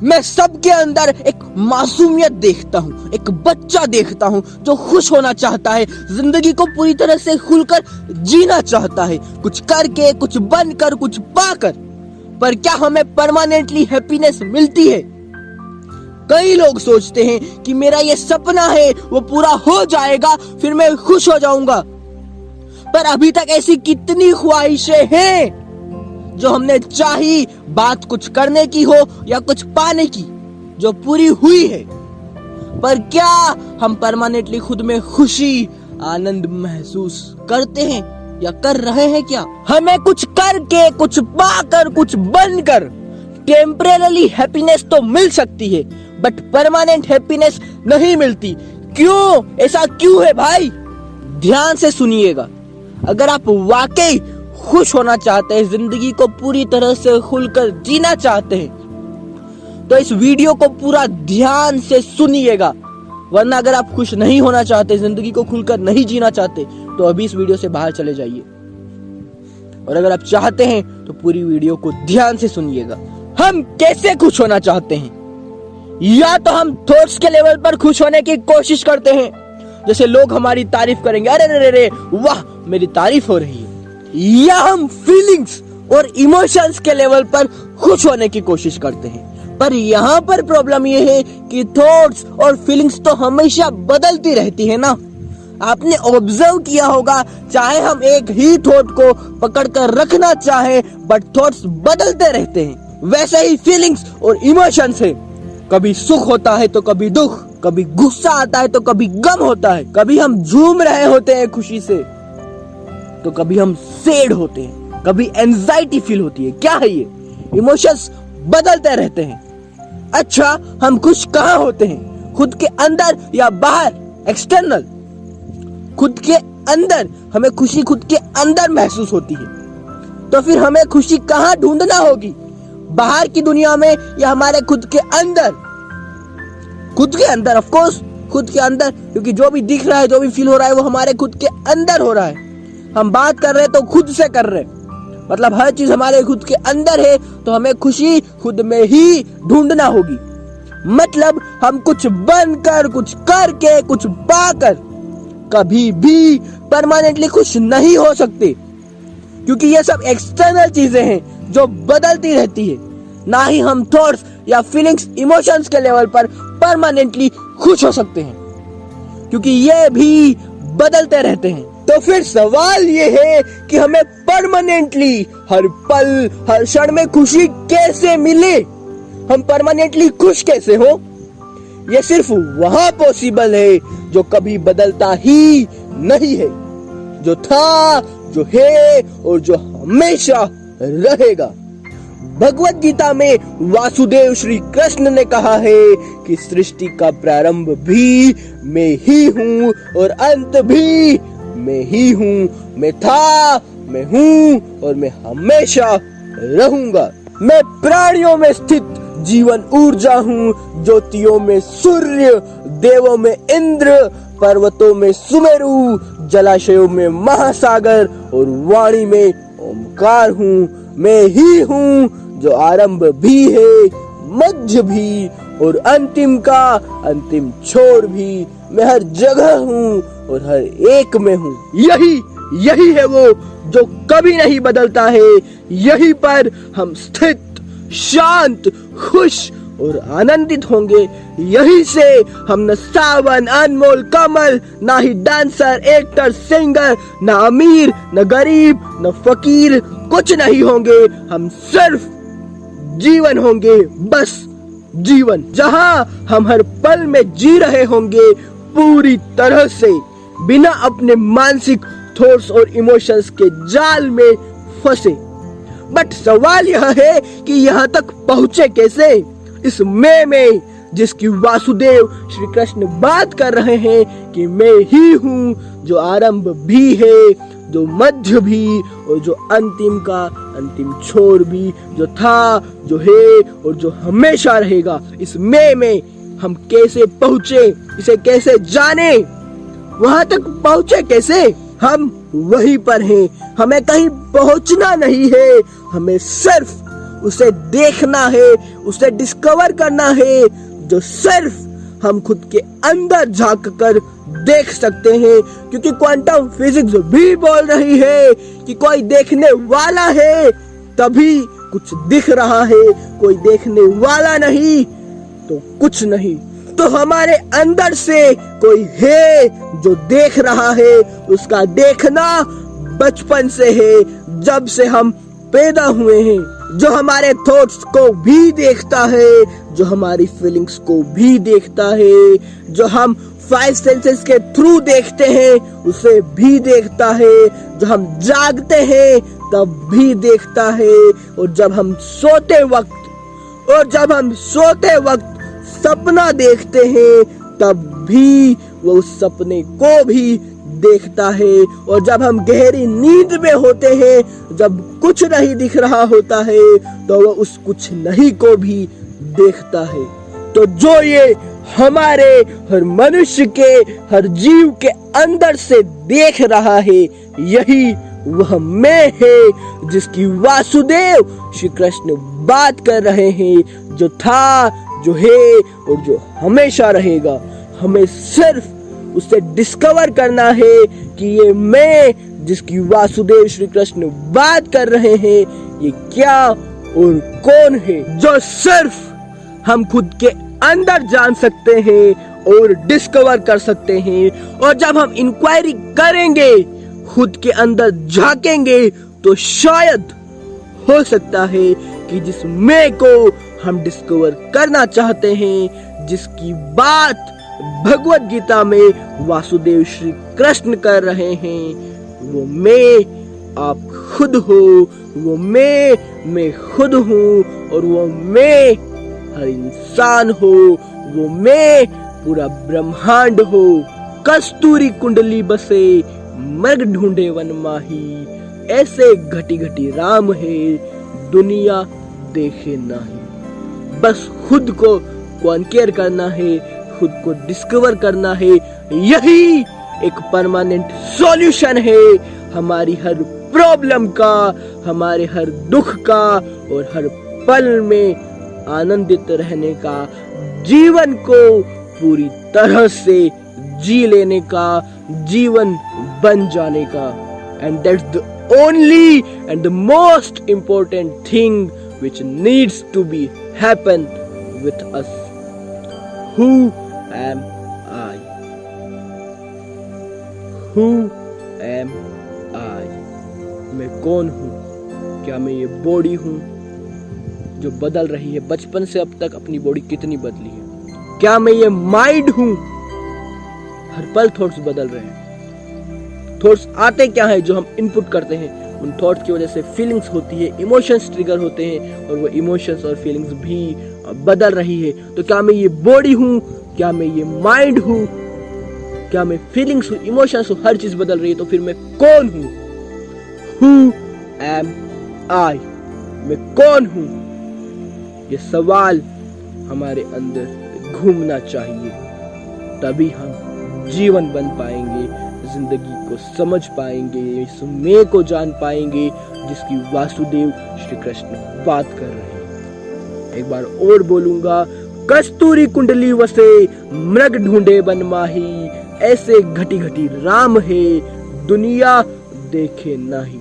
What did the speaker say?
मैं सबके अंदर एक मासूमियत देखता हूँ, एक बच्चा देखता हूँ जो खुश होना चाहता है, जिंदगी को पूरी तरह से खुलकर जीना चाहता है, कुछ करके, कुछ बनकर, कुछ पाकर। पर क्या हमें परमानेंटली हैप्पीनेस मिलती है? कई लोग सोचते हैं कि मेरा ये सपना है, वो पूरा हो जाएगा, फिर मैं खुश हो जाऊंगा। पर अभी तक ऐसी कितनी ख्वाहिशें हैं जो हमने चाही, बात कुछ करने की हो या कुछ पाने की, जो पूरी हुई है। पर क्या हम परमानेंटली खुद में खुशी, आनंद महसूस करते हैं या कर रहे हैं? क्या हमें कुछ करके, कुछ पाकर, कुछ बनकर टेम्परेरी हैप्पीनेस तो मिल सकती है, बट परमानेंट हैप्पीनेस नहीं मिलती। क्यों? ऐसा क्यों है भाई? ध्यान से सुनिएगा। अगर आप वाकई खुश होना चाहते हैं, जिंदगी को पूरी तरह से खुलकर जीना चाहते हैं, तो इस वीडियो को पूरा ध्यान से सुनिएगा। वरना अगर आप खुश नहीं होना चाहते, जिंदगी को खुलकर नहीं जीना चाहते, तो अभी इस वीडियो से बाहर चले जाइए। और अगर आप चाहते हैं तो पूरी वीडियो को ध्यान से सुनिएगा। हम कैसे खुश होना चाहते हैं? या तो हम थॉट्स के लेवल पर खुश होने की कोशिश करते हैं, जैसे लोग हमारी तारीफ करेंगे, अरे रे रे वाह मेरी तारीफ हो रही है। या हम फीलिंग्स और इमोशंस के लेवल पर खुश होने की कोशिश करते हैं। पर यहाँ पर प्रॉब्लम ये है कि थॉट्स और फीलिंग्स तो हमेशा बदलती रहती है ना। आपने ऑब्जर्व किया होगा, चाहे हम एक ही थॉट को पकड़कर रखना चाहे, बट थॉट्स बदलते रहते हैं। वैसे ही फीलिंग्स और इमोशंस है, कभी सुख होता है तो कभी दुख, कभी गुस्सा आता है तो कभी गम होता है, कभी हम झूम रहे होते हैं खुशी से तो कभी हम सैड होते हैं, कभी एंजाइटी फील होती है। क्या है ये? इमोशंस बदलते रहते हैं। अच्छा, हम खुश कहाँ होते हैं? खुद के अंदर या बाहर? एक्सटर्नल। खुद के अंदर हमें खुशी खुद के अंदर महसूस होती है, तो फिर हमें खुशी कहाँ ढूंढना होगी? बाहर की दुनिया में या हमारे खुद के अंदर? खुद के अंदर, ऑफ कोर्स खुद के अंदर, क्योंकि जो भी दिख रहा है, जो भी फील हो रहा है, वो हमारे खुद के अंदर हो रहा है। हम बात कर रहे हैं तो खुद से कर रहे हैं, मतलब हर चीज हमारे खुद के अंदर है, तो हमें खुशी खुद में ही ढूंढना होगी। मतलब हम कुछ बनकर, कुछ करके, कुछ पाकर कभी भी परमानेंटली खुश नहीं हो सकते, क्योंकि ये सब एक्सटर्नल चीजें हैं जो बदलती रहती है। ना ही हम थॉट्स या फीलिंग्स, इमोशंस के लेवल पर परमानेंटली खुश हो सकते हैं, क्योंकि ये भी बदलते रहते हैं। तो फिर सवाल ये है कि हमें परमानेंटली हर पल, हर क्षण में खुशी कैसे मिले? हम परमानेंटली खुश कैसे हो? ये सिर्फ वहां पॉसिबल है जो कभी बदलता ही नहीं है, जो था, जो है और जो हमेशा रहेगा। भगवत गीता में वासुदेव श्री कृष्ण ने कहा है कि सृष्टि का प्रारंभ भी मैं ही हूँ और अंत भी मैं ही हूँ। मैं था, मैं हूँ और मैं हमेशा रहूंगा। मैं प्राणियों में स्थित जीवन ऊर्जा हूँ, ज्योतियों में सूर्य, देवों में इंद्र, पर्वतों में सुमेरु, जलाशयों में महासागर और वाणी में ओमकार हूँ। मैं ही हूँ जो आरंभ भी है, मध्य भी और अंतिम का अंतिम छोर भी। मैं हर जगह हूँ और हर एक में हूँ। यही है वो जो कभी नहीं बदलता है। यहीं पर हम स्थित, शांत, खुश और आनंदित होंगे। यहीं से हम न सावन, अनमोल, कमल, ना ही डांसर, एक्टर, सिंगर, ना अमीर, न गरीब, न फकीर, कुछ नहीं होंगे। हम सिर्फ जीवन होंगे, बस जीवन, जहां हम हर पल में जी रहे होंगे पूरी तरह से, बिना अपने मानसिक थॉट्स और इमोशंस के जाल में फंसे। बट सवाल यह है कि यहाँ तक पहुंचे कैसे? इस में जिसकी वासुदेव श्री कृष्ण बात कर रहे हैं कि मैं ही हूँ जो आरंभ भी है, जो मध्य भी और जो अंतिम का अंतिम छोर भी, जो था, जो है और जो हमेशा रहेगा। इस में हम कैसे पहुंचे, इसे कैसे जाने, वहां तक पहुंचे कैसे? हम वहीं पर हैं। हमें कहीं पहुंचना नहीं है, हमें सिर्फ उसे देखना है, उसे डिस्कवर करना है, जो सिर्फ हम खुद के अंदर झांक कर देख सकते हैं। क्योंकि क्वांटम फिजिक्स भी बोल रही है कि कोई देखने वाला है तभी कुछ दिख रहा है, कोई देखने वाला नहीं तो कुछ नहीं। तो हमारे अंदर से कोई है जो देख रहा है, उसका देखना बचपन से है, जब से हम पैदा हुए हैं, जो हमारे थॉट्स को भी देखता है, जो हमारी फीलिंग्स को भी देखता है, जो हम 5 सेंसेस के थ्रू देखते हैं उसे भी देखता है, जो हम जागते हैं तब भी देखता है, और जब हम सोते वक्त सपना देखते हैं तब भी वो उस सपने को भी देखता है, और जब हम गहरी नींद में होते हैं, जब कुछ नहीं दिख रहा होता है तो वो उस कुछ नहीं को भी देखता है। तो जो ये हमारे हर मनुष्य के, हर जीव के अंदर से देख रहा है, यही वह मैं है जिसकी वासुदेव श्री कृष्ण बात कर रहे हैं, जो था, जो है और जो हमेशा रहेगा। हमें सिर्फ उसे डिस्कवर करना है कि ये मैं जिसकी वासुदेव श्री कृष्ण बात कर रहे हैं, ये क्या और कौन है, जो सिर्फ हम खुद के अंदर जान सकते हैं और डिस्कवर कर सकते हैं। और जब हम इंक्वायरी करेंगे, खुद के अंदर झांकेंगे, तो शायद हो सकता है कि जिस मैं को हम डिस्कवर करना चाहते हैं, जिसकी बात भगवत गीता में वासुदेव श्री कृष्ण कर रहे हैं, वो मैं आप खुद हो, वो मैं खुद हूँ, और वो मैं हर इंसान हो, वो मैं पूरा ब्रह्मांड हो। कस्तूरी कुंडली बसे मृग ढूंढे वन माही, ऐसे घटी घटी राम है दुनिया देखे नहीं। बस खुद को कॉन्केयर करना है, खुद को डिस्कवर करना है, यही एक परमानेंट सॉल्यूशन है हमारी हर प्रॉब्लम का, हमारे हर दुख का, और हर पल में आनंदित रहने का, जीवन को पूरी तरह से जी लेने का, जीवन बन जाने का। And that's the only and the most important thing which needs to be happen with us. Who am I? Who am I? मैं कौन हूँ? क्या मैं ये बॉडी हूँ जो बदल रही है? बचपन से अब तक अपनी बॉडी कितनी बदली है? क्या मैं ये माइंड हूँ? हर पल थॉट्स बदल रहे हैं। थॉट्स आते क्या है जो हम इनपुट करते हैं, उन थॉट्स की वजह से फीलिंग्स होती है, इमोशंस ट्रिगर होते हैं, और वो इमोशंस और फीलिंग्स भी बदल रही है। तो क्या मैं ये बॉडी हूँ? क्या मैं ये माइंड हूँ? क्या मैं फीलिंग्स हूँ, इमोशंस हूँ? हर चीज बदल रही है, तो फिर मैं कौन हूँ? Who am I? मैं कौन हूँ? ये सवाल हमारे अंदर घूमना चाहिए, तभी हम जीवन बन पाएंगे, जिंदगी को समझ पाएंगे, इस मैं को जान पाएंगे जिसकी वासुदेव श्री कृष्ण बात कर रहे हैं। एक बार और बोलूंगा, कस्तूरी कुंडली वसे मृग ढूंढे वन माही, ऐसे घटी घटी राम है दुनिया देखे नहीं।